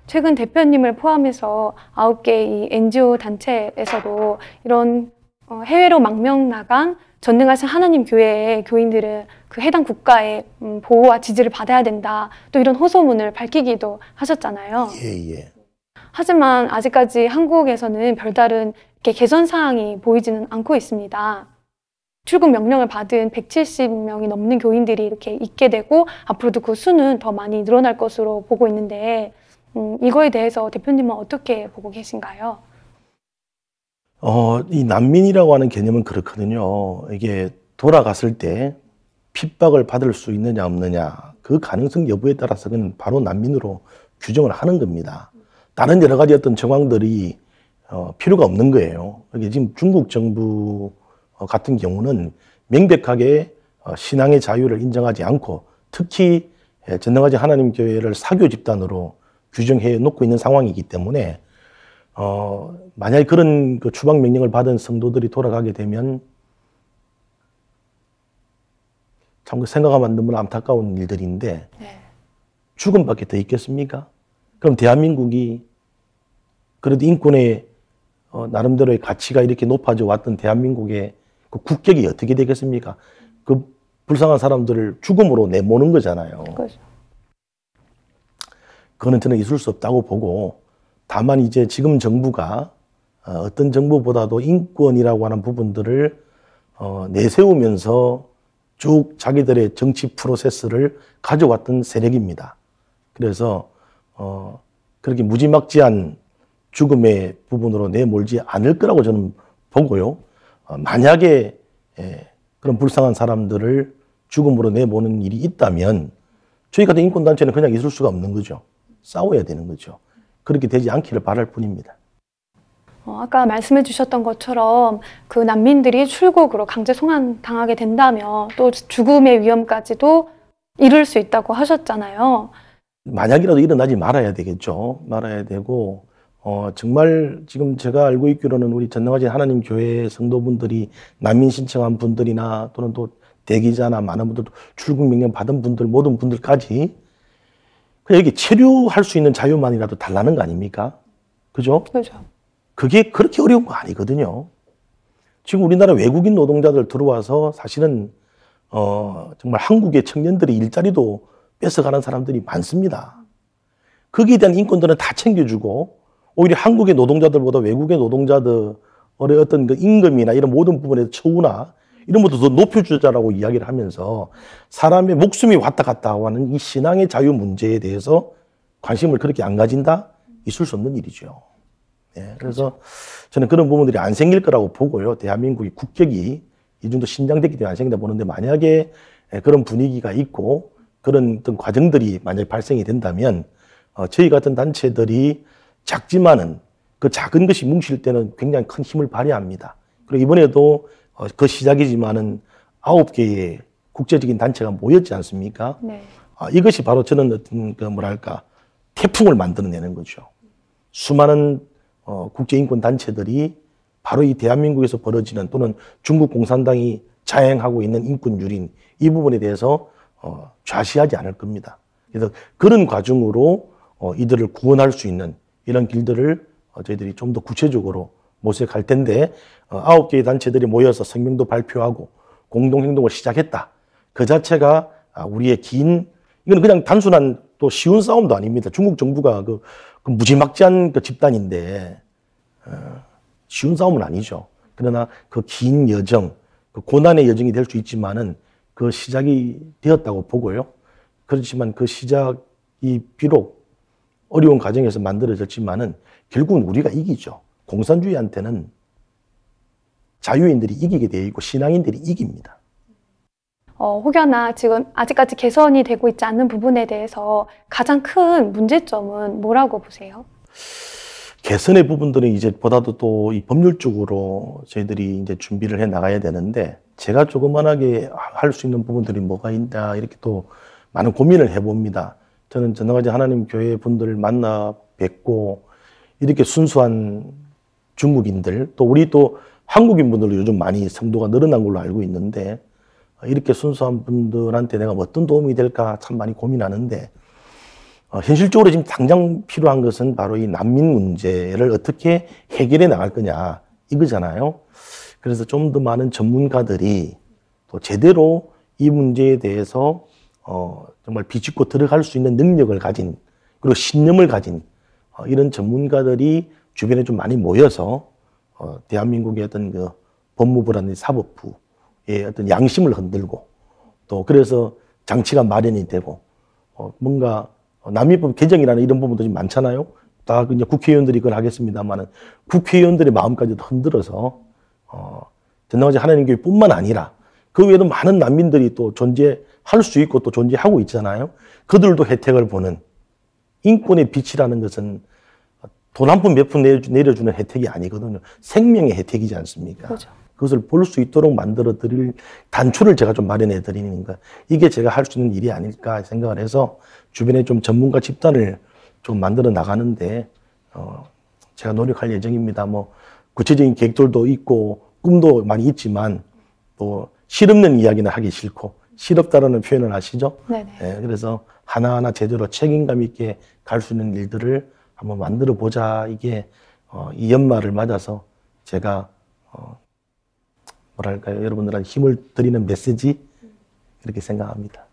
최근 대표님을 포함해서 9개 이 NGO 단체에서도 이런 해외로 망명 나간 전능하신 하나님 교회의 교인들은 그 해당 국가의 보호와 지지를 받아야 된다. 또 이런 호소문을 밝히기도 하셨잖아요. 예. 하지만 아직까지 한국에서는 별다른 이렇게 개선 사항이 보이지는 않고 있습니다. 출국 명령을 받은 170명이 넘는 교인들이 이렇게 있게 되고 앞으로도 그 수는 더 많이 늘어날 것으로 보고 있는데 이거에 대해서 대표님은 어떻게 보고 계신가요? 이 난민이라고 하는 개념은 그렇거든요. 이게 돌아갔을 때 핍박을 받을 수 있느냐 없느냐 그 가능성 여부에 따라서는 바로 난민으로 규정을 하는 겁니다. 다른 여러 가지 어떤 정황들이 필요가 없는 거예요. 이게 지금 중국 정부 같은 경우는 명백하게 신앙의 자유를 인정하지 않고 특히 전능하신 하나님 교회를 사교 집단으로 규정해 놓고 있는 상황이기 때문에 만약에 그런 그 추방 명령을 받은 성도들이 돌아가게 되면 참 생각하면 너무 안타까운 일들인데 죽음밖에 더 있겠습니까? 그럼 대한민국이 그래도 인권의 나름대로의 가치가 이렇게 높아져 왔던 대한민국의 그 국격이 어떻게 되겠습니까? 그 불쌍한 사람들을 죽음으로 내모는 거잖아요. 그렇죠. 그거는 저는 있을 수 없다고 보고 다만 이제 지금 정부가 어떤 정부보다도 인권이라고 하는 부분들을 내세우면서 쭉 자기들의 정치 프로세스를 가져왔던 세력입니다. 그래서 그렇게 무지막지한 죽음의 부분으로 내몰지 않을 거라고 저는 보고요. 만약에 그런 불쌍한 사람들을 죽음으로 내모는 일이 있다면 저희 같은 인권단체는 그냥 있을 수가 없는 거죠. 싸워야 되는 거죠. 그렇게 되지 않기를 바랄 뿐입니다. 아까 말씀해 주셨던 것처럼 그 난민들이 출국으로 강제 송환당하게 된다면 또 죽음의 위험까지도 이룰 수 있다고 하셨잖아요. 만약이라도 일어나지 말아야 되겠죠. 말아야 되고 정말 지금 제가 알고 있기로는 우리 전능하신 하나님 교회 성도분들이 난민 신청한 분들이나 또는 또 대기자나 많은 분들 출국 명령 받은 분들 모든 분들까지 그냥 여기 체류할 수 있는 자유만이라도 달라는 거 아닙니까? 그죠? 그렇죠. 그게 그렇게 어려운 거 아니거든요. 지금 우리나라 외국인 노동자들 들어와서 사실은 정말 한국의 청년들의 일자리도 뺏어가는 사람들이 많습니다. 거기에 대한 인권들은 다 챙겨주고 오히려 한국의 노동자들보다 외국의 노동자들의 어떤 그 임금이나 이런 모든 부분에서 처우나 이런 것도 더 높여주자라고 이야기를 하면서 사람의 목숨이 왔다 갔다 하는 이 신앙의 자유 문제에 대해서 관심을 그렇게 안 가진다? 있을 수 없는 일이죠. 예, 그래서 저는 그런 부분들이 안 생길 거라고 보고요. 대한민국의 국격이 이 정도 신장됐기 때문에 안 생긴다 보는데 만약에 그런 분위기가 있고 그런 어떤 과정들이 만약에 발생이 된다면 저희 같은 단체들이 작지만은 그 작은 것이 뭉칠 때는 굉장히 큰 힘을 발휘합니다. 그리고 이번에도 그 시작이지만은 9개의 국제적인 단체가 모였지 않습니까? 네. 이것이 바로 저는 어떤 그 뭐랄까 태풍을 만들어내는 거죠. 수많은 국제인권 단체들이 바로 이 대한민국에서 벌어지는 또는 중국 공산당이 자행하고 있는 인권 유린 이 부분에 대해서 좌시하지 않을 겁니다. 그래서 그런 과정으로 이들을 구원할 수 있는 이런 길들을 저희들이 좀 더 구체적으로 모색할 텐데 9개의 단체들이 모여서 성명도 발표하고 공동행동을 시작했다. 그 자체가 우리의 이건 그냥 단순한 또 쉬운 싸움도 아닙니다. 중국 정부가 그 무지막지한 그 집단인데 쉬운 싸움은 아니죠. 그러나 그 긴 여정, 그 고난의 여정이 될 수 있지만은 그 시작이 되었다고 보고요. 그렇지만 그 시작이 비록 어려운 과정에서 만들어졌지만은 결국은 우리가 이기죠. 공산주의한테는 자유인들이 이기게 되어 있고 신앙인들이 이깁니다. 혹여나 지금 아직까지 개선이 되고 있지 않는 부분에 대해서 가장 큰 문제점은 뭐라고 보세요? 개선의 부분들은 이제 보다도 또 이 법률적으로 저희들이 이제 준비를 해 나가야 되는데 제가 조그만하게 할 수 있는 부분들이 뭐가 있나 이렇게 또 많은 고민을 해봅니다. 저는 전능하신 하나님 교회 분들을 만나 뵙고 이렇게 순수한 중국인들 또 우리 또 한국인 분들도 요즘 많이 성도가 늘어난 걸로 알고 있는데 이렇게 순수한 분들한테 내가 어떤 도움이 될까 참 많이 고민하는데 현실적으로 지금 당장 필요한 것은 바로 이 난민 문제를 어떻게 해결해 나갈 거냐 이거잖아요. 그래서 좀 더 많은 전문가들이 또 제대로 이 문제에 대해서 정말 비집고 들어갈 수 있는 능력을 가진 그리고 신념을 가진 이런 전문가들이 주변에 좀 많이 모여서 대한민국의 어떤 그 법무부라는 사법부의 어떤 양심을 흔들고 또 그래서 장치가 마련이 되고 뭔가 난민법 개정이라는 이런 부분도 좀 많잖아요. 다 이제 국회의원들이 그걸 하겠습니다만은 국회의원들의 마음까지도 흔들어서 전능하신 하나님 교회뿐만 아니라 그 외에도 많은 난민들이 또 존재할 수 있고 또 존재하고 있잖아요. 그들도 혜택을 보는 인권의 빛이라는 것은 돈 한 푼 몇 푼 내려주는 혜택이 아니거든요. 생명의 혜택이지 않습니까? 그렇죠. 그것을 볼 수 있도록 만들어 드릴 단초를 제가 좀 마련해 드리는 거. 이게 제가 할 수 있는 일이 아닐까 생각을 해서 주변에 좀 전문가 집단을 좀 만들어 나가는데 제가 노력할 예정입니다. 뭐 구체적인 계획들도 있고 꿈도 많이 있지만 또 실없는 이야기는 하기 싫고 실없다라는 표현을 아시죠? 네네. 네, 그래서 하나하나 제대로 책임감 있게 갈 수 있는 일들을 한번 만들어 보자. 이게 이 연말을 맞아서 제가 뭐랄까요, 여러분들한테 힘을 드리는 메시지 이렇게 생각합니다.